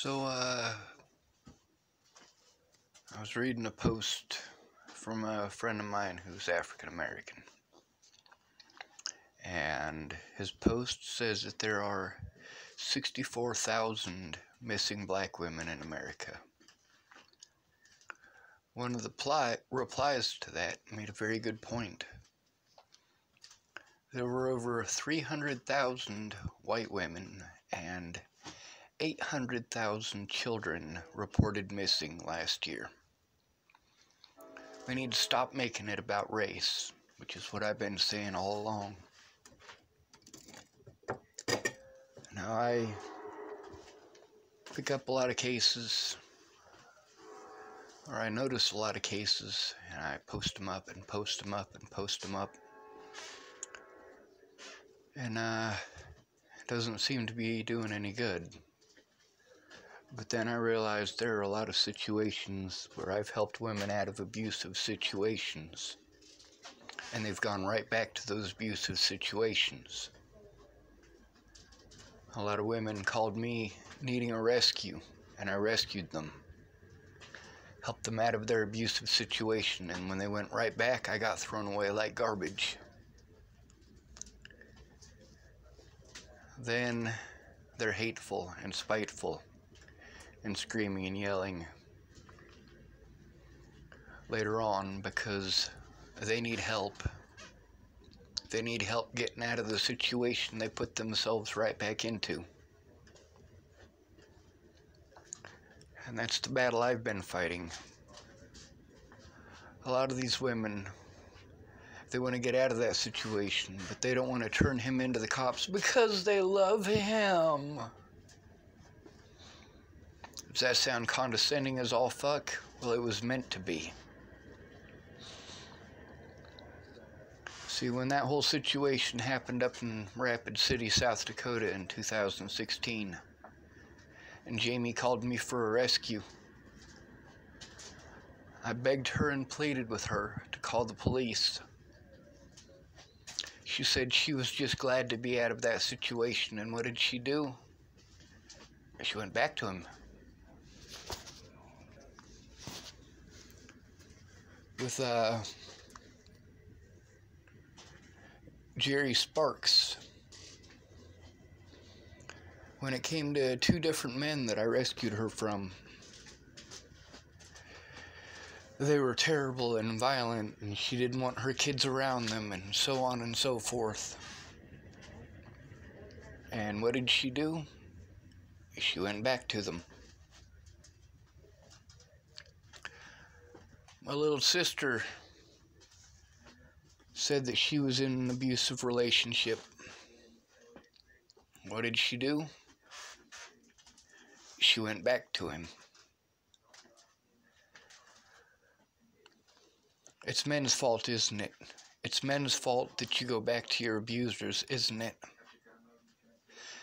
I was reading a post from a friend of mine who's African American, and his post says that there are 64,000 missing black women in America. One of the replies to that made a very good point. There were over 300,000 white women and 800,000 children reported missing last year. We need to stop making it about race, which is what I've been saying all along. Now, I pick up a lot of cases, or I notice a lot of cases, and I post them up and post them up and post them up. And it doesn't seem to be doing any good. But then I realized there are a lot of situations where I've helped women out of abusive situations, and they've gone right back to those abusive situations. A lot of women called me needing a rescue, and I rescued them. Helped them out of their abusive situation, and when they went right back, I got thrown away like garbage. Then they're hateful and spiteful and screaming and yelling later on because they need help. They need help getting out of the situation they put themselves right back into. And that's the battle I've been fighting. A lot of these women, they want to get out of that situation, but they don't want to turn him into the cops because they love him. Does that sound condescending as all fuck? Well, it was meant to be. See, when that whole situation happened up in Rapid City, South Dakota in 2016, and Jamie called me for a rescue, I begged her and pleaded with her to call the police. She said she was just glad to be out of that situation, and what did she do? She went back to him. With Jerry Sparks, when it came to two different men that I rescued her from, they were terrible and violent, and she didn't want her kids around them, and so on and so forth. And what did she do? She went back to them. My little sister said that she was in an abusive relationship. What did she do? She went back to him. It's men's fault, isn't it? It's men's fault that you go back to your abusers, isn't it?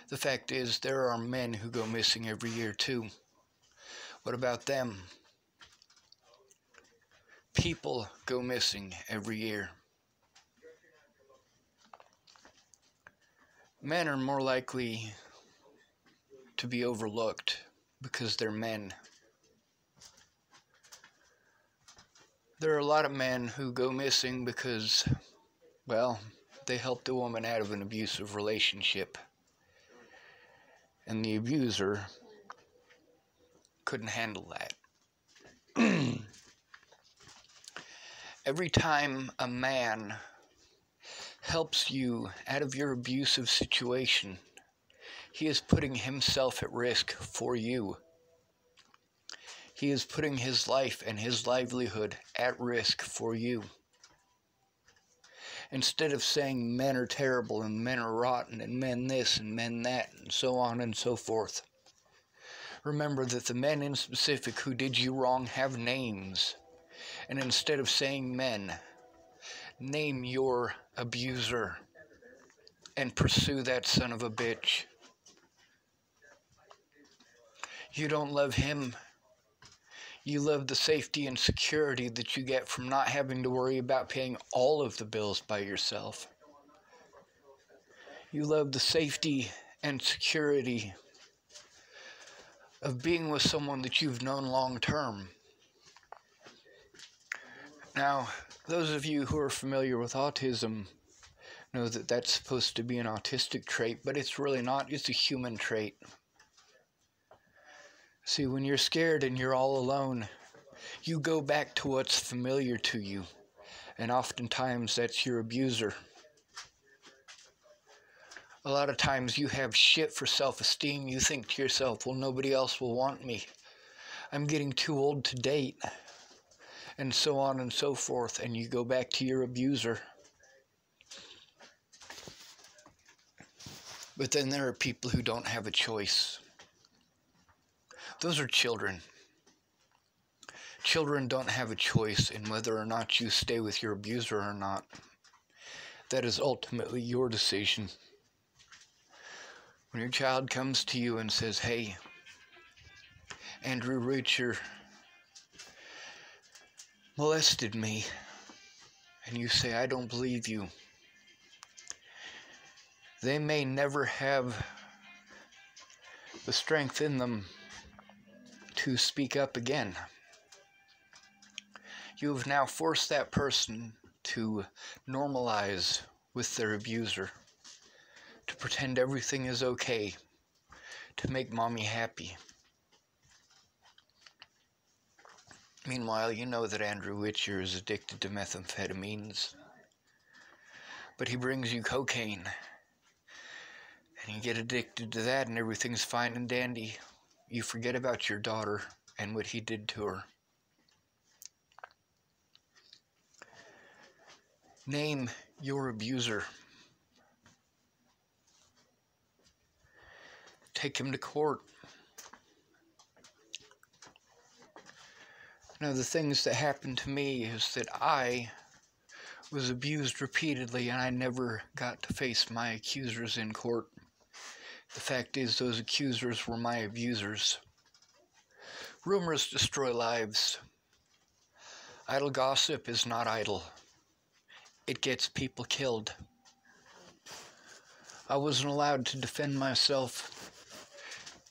The fact is, there are men who go missing every year too. What about them? People go missing every year. Men are more likely to be overlooked because they're men. There are a lot of men who go missing because, well, they helped a woman out of an abusive relationship, and the abuser couldn't handle that. Every time a man helps you out of your abusive situation, he is putting himself at risk for you. He is putting his life and his livelihood at risk for you. Instead of saying men are terrible and men are rotten and men this and men that and so on and so forth, remember that the men in specific who did you wrong have names. And instead of saying men, name your abuser and pursue that son of a bitch. You don't love him. You love the safety and security that you get from not having to worry about paying all of the bills by yourself. You love the safety and security of being with someone that you've known long term. Now, those of you who are familiar with autism know that that's supposed to be an autistic trait, but it's really not. It's a human trait. See, when you're scared and you're all alone, you go back to what's familiar to you, and oftentimes that's your abuser. A lot of times you have shit for self-esteem. You think to yourself, well, nobody else will want me. I'm getting too old to date. And so on and so forth. And you go back to your abuser. But then there are people who don't have a choice. Those are children. Children don't have a choice in whether or not you stay with your abuser or not. That is ultimately your decision. When your child comes to you and says, hey, Andrew Richer molested me, and you say, I don't believe you, they may never have the strength in them to speak up again. You have now forced that person to normalize with their abuser, to pretend everything is okay, to make mommy happy. Meanwhile, you know that Andrew Richer is addicted to methamphetamines, but he brings you cocaine, and you get addicted to that and everything's fine and dandy. You forget about your daughter and what he did to her. Name your abuser. Take him to court. Now, the things that happened to me is that I was abused repeatedly and I never got to face my accusers in court. The fact is, those accusers were my abusers. Rumors destroy lives. Idle gossip is not idle. It gets people killed. I wasn't allowed to defend myself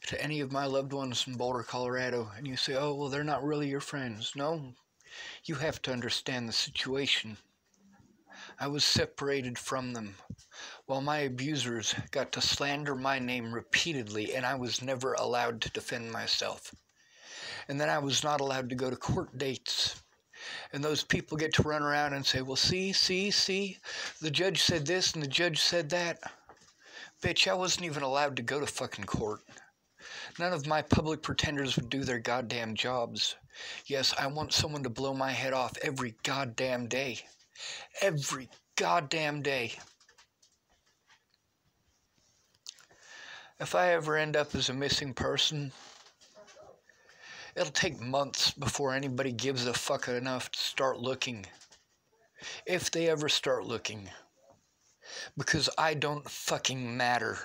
to any of my loved ones in Boulder, Colorado. And you say, oh, well, they're not really your friends. No, you have to understand the situation. I was separated from them, while my abusers got to slander my name repeatedly, and I was never allowed to defend myself. And then I was not allowed to go to court dates. And those people get to run around and say, well, see, the judge said this and the judge said that. Bitch, I wasn't even allowed to go to fucking court. None of my public pretenders would do their goddamn jobs. Yes, I want someone to blow my head off every goddamn day. Every goddamn day. If I ever end up as a missing person, it'll take months before anybody gives a fuck enough to start looking. If they ever start looking. Because I don't fucking matter.